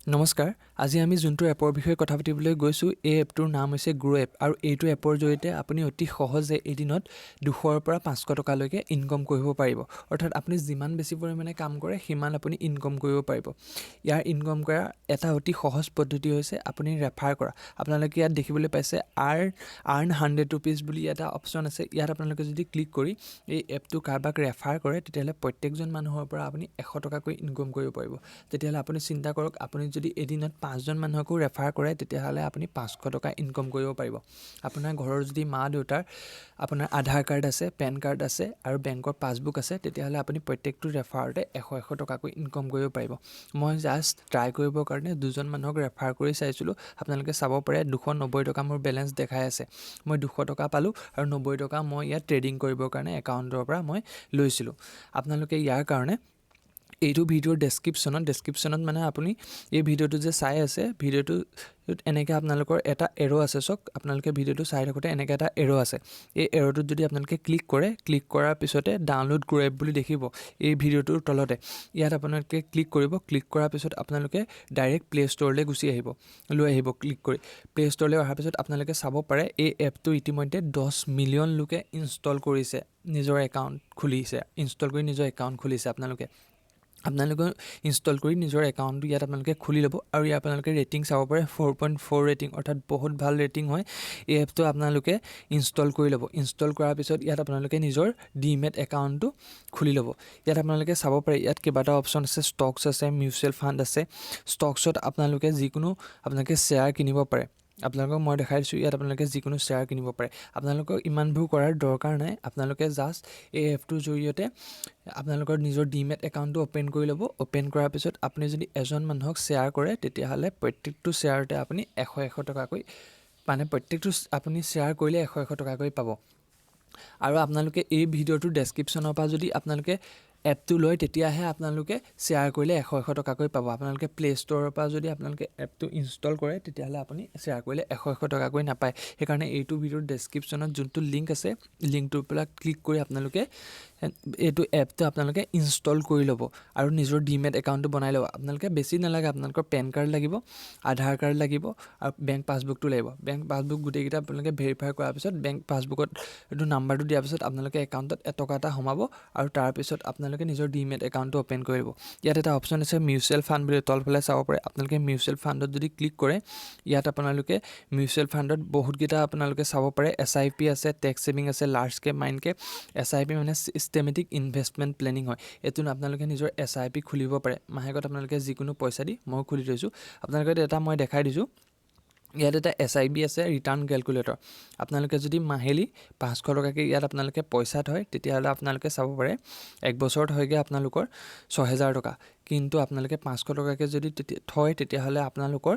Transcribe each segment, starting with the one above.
নমস্কাৰ আজি আমি যোনটো এপৰ বিষয়ে কথা পাতিবলৈ গৈছো এই এপটোৰ নাম হৈছে গ্ৰো এপ আৰু এইটো এপৰ জৰিয়তে আপুনি অতি সহজে এদিনত 200 পৰা 500 টকা লৈকে ইনকাম কৰিব পাৰিব অৰ্থাৎ আপুনি যিমান বেছি পৰিমাণে কাম কৰে সিমান আপুনি ইনকাম কৰিব পাৰিব ইয়াৰ ইনকাম কৰা এটা অতি সহজ পদ্ধতি হৈছে আপুনি ৰেফাৰ কৰা আপোনালোকে ইয়াত দেখিবলৈ পাইছে আৰ্ন 100 rupees বুলি এটা অপচন আছে ইয়াত আপোনালোকে যদি ক্লিক কৰি এই এপটো কাৰবাক ৰেফাৰ কৰে তেতিয়াহলে প্ৰত্যেকজন মানুহৰ পৰা আপুনি 100 টকাকৈ ইনকাম কৰিব পাৰিব তেতিয়াহলে আপুনি চিন্তা কৰক আপুনি যদি এদিনত 5 জন মানুহকো ৰেফাৰ কৰে তেতিয়াহলে আপুনি 500 টকা ইনকাম কৰিব পাৰিব আপোনাৰ ঘৰৰ যদি মা দেউতাৰ আপোনাৰ আধাৰ কাৰ্ড আছে পেন কাৰ্ড আছে আৰু বেংকৰ পাছবুক আছে তেতিয়াহলে আপুনি প্ৰত্যেকটো ৰেফাৰতে 100 টকাকৈ ইনকাম কৰিব পাৰিব মই জাস্ট ট্ৰাই কৰিবৰ কাৰণে দুজন মানুহক ৰেফাৰ কৰি চাইছিলো আপোনালোকে চাব পাৰে 290 টকা মোৰ বেলেন্স দেখাই আছে মই 200 টকা পালো আৰু 90 টকা মই ইয়াত ট্ৰেডিং কৰিবৰ কাৰণে একাউণ্টৰ পৰা মই লৈছিলো আপোনালোকে ইয়াৰ কাৰণে এইটো ভিডিওৰ ডেসক্ৰিপশনত মানে আপুনি এই ভিডিওটো যে চাই আছে ভিডিওটো এনেকে আপোনালোকৰ এটা এৰো আছে সক আপোনালোকে ভিডিওটো চাই থাকোতে এনেকে এটা এৰো আছে এই এৰোটোত যদি আপোনালোকে ক্লিক কৰাৰ পিছতে ডাউনলোড গ্ৰো এপ বুলি দেখিব এই ভিডিওটোৰ তলতে ইয়াত আপোনালোকে ক্লিক কৰিব ক্লিক কৰাৰ পিছত আপোনালোকে ডাইৰেক্ট প্লে ষ্টৰলৈ গুচি আহিব লৈ আহিব ক্লিক কৰি প্লে ষ্টৰলৈ অহাৰ পিছত আপোনালোকে চাব পাৰে এই এপটো ইতিমধ্যে 10 মিলিয়ন লোকে ইনষ্টল কৰিছে নিজৰ একাউণ্ট খুলিছে আপোনালোকে ইনষ্টল কৰি নিজৰ একাউণ্টটো ইয়াত আপোনালোকে খুলি ল'ব আৰু ইয়াত আপোনালোকে ৰেটিং চাব পাৰে 4.4 ৰেটিং অৰ্থাৎ বহুত ভাল ৰেটিং হয় এই এপটো আপোনালোকে ইনষ্টল কৰি ল'ব ইনষ্টল কৰাৰ পিছত ইয়াত আপোনালোকে নিজৰ ডিমেট একাউণ্টটো খুলি ল'ব ইয়াত আপোনালোকে চাব পাৰে ইয়াত কেইবাটা অপচন আছে ষ্টকছ আছে মিউচুৱেল ফাণ্ড আছে ষ্টকছত আপোনালোকে যিকোনো আপোনালোকে শ্বেয়াৰ কিনিব পাৰে আপোনালোকক মই দেখাই দিছোঁ ইয়াত আপোনালোকে যিকোনো শ্বেয়াৰ কিনিব পাৰে আপোনালোকক ইমানবোৰ কৰাৰ দৰকাৰ নাই আপোনালোকে জাস্ট এই এপটোৰ জৰিয়তে আপোনালোকৰ নিজৰ ডিমেট একাউণ্টটো ওপেন কৰি ল'ব ওপেন কৰাৰ পিছত আপুনি যদি এজন মানুহক শ্বেয়াৰ কৰে তেতিয়াহ'লে প্ৰত্যেকটো শ্বেয়াৰতে আপুনি 100 টকাকৈ মানে প্ৰত্যেকটো আপুনি শ্বেয়াৰ কৰিলে 100 টকাকৈ পাব আৰু আপোনালোকে এই ভিডিওটোৰ ডেসক্ৰিপশনৰ পৰা যদি আপোনালোকে এপটো লয় তেতিয়াহে আপোনালোকে শ্বেয়াৰ কৰিলে 100 টকাকৈ পাব আপোনালোকে প্লে ষ্টৰৰ পৰা যদি আপোনালোকে এপটো ইনষ্টল কৰে তেতিয়াহ'লে আপুনি শ্বেয়াৰ কৰিলে 100 টকাকৈ নাপায় সেইকাৰণে এইটো ভিডিওৰ ডেসক্ৰিপশনত যোনটো লিংক আছে লিংকটোৰ পৰা ক্লিক কৰি আপোনালোকে এইটো এপটো আপোনালোকে ইনষ্টল কৰি ল'ব আৰু নিজৰ ডিমেট একাউণ্টটো বনাই ল'ব আপোনালোকে বেছি নালাগে আপোনালোকৰ পেন কাৰ্ড লাগিব আধাৰ কাৰ্ড লাগিব আৰু বেংক পাছবুকটো লাগিব বেংক পাছবুক গোটেইকেইটা আপোনালোকে ভেৰিফাই কৰাৰ পিছত বেংক পাছবুকত এইটো নাম্বাৰটো দিয়াৰ পিছত আপোনালোকে একাউণ্টত এটকা এটা সোমাব আৰু তাৰ পিছত আপোনালোকে নিজৰ ডিমেট একাউণ্টটো ওপেন কৰিব ইয়াত এটা অপচন আছে মিউচুৱেল ফাণ্ড বুলি তলফালে চাব পাৰে আপোনালোকে মিউচুৱেল ফাণ্ডত যদি ক্লিক কৰে ইয়াত আপোনালোকে মিউচুৱেল ফাণ্ডত বহুতকেইটা আপোনালোকে চাব পাৰে SIP আছে টেক্স সেভিং আছে large cap mid cap SIP মানে চিষ্টেমেটিক ইনভেষ্টমেণ্ট প্লেনিং হয় এইটো আপোনালোকে নিজৰ SIP খুলিব পাৰে মাহেকত আপোনালোকে যিকোনো পইচা দি মই খুলি থৈছোঁ আপোনালোকে এটা মই দেখাই দিছোঁ ইয়াত এটা SIB আছে ৰিটাৰ্ণ ক্যালকুলেটৰ আপোনালোকে যদি মাহেলি 500 টকাকৈ ইয়াত আপোনালোকে পইচা থয় তেতিয়াহ'লে আপোনালোকে চাব পাৰে এক বছৰত হয়গে আপোনালোকৰ 6000 টকা কিন্তু আপোনালোকে 500 টকাকৈ যদি থয় তেতিয়াহ'লে আপোনালোকৰ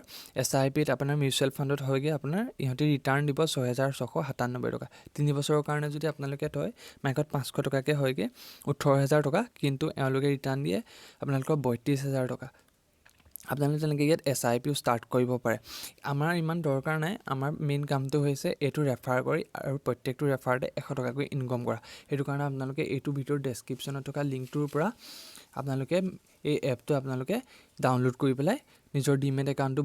SIPত আপোনাৰ মিউচুৱেল ফাণ্ডত হয়গে আপোনাৰ ইহঁতে ৰিটাৰ্ণ দিব 6697 টকা 3 বছৰৰ কাৰণে যদি আপোনালোকে থয় মাহেকত 500 টকাকৈ হয়গে 18000 টকা কিন্তু এওঁলোকে ৰিটাৰ্ণ দিয়ে আপোনালোকৰ 32000 টকা আপোনালোকে তেনেকৈ ইয়াত SIPও ষ্টাৰ্ট কৰিব পাৰে আমাৰ ইমান দৰকাৰ নাই আমাৰ মেইন কামটো হৈছে এইটো ৰেফাৰ কৰি আৰু প্ৰত্যেকটো ৰেফাৰতে 100 টকাকৈ ইনকাম কৰা সেইটো কাৰণে আপোনালোকে এইটো ভিডিওৰ ডেসক্ৰিপশনত থকা লিংকটোৰ পৰা আপোনালোকে এই এপটো আপোনালোকে ডাউনলোড কৰি পেলাই নিজৰ ডিমেট একাউণ্টটো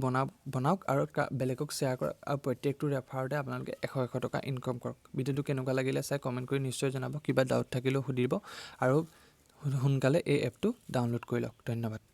বনাওক আৰু বেলেগক শ্বেয়াৰ কৰক আৰু প্ৰত্যেকটো ৰেফাৰতে আপোনালোকে 100 টকা ইনকাম কৰক ভিডিওটো কেনেকুৱা লাগিলে চাই কমেন্ট কৰি নিশ্চয় জনাব কিবা ডাউট থাকিলেও সুধিব আৰু সোনকালে এই এপটো ডাউনলোড কৰি লওক ধন্যবাদ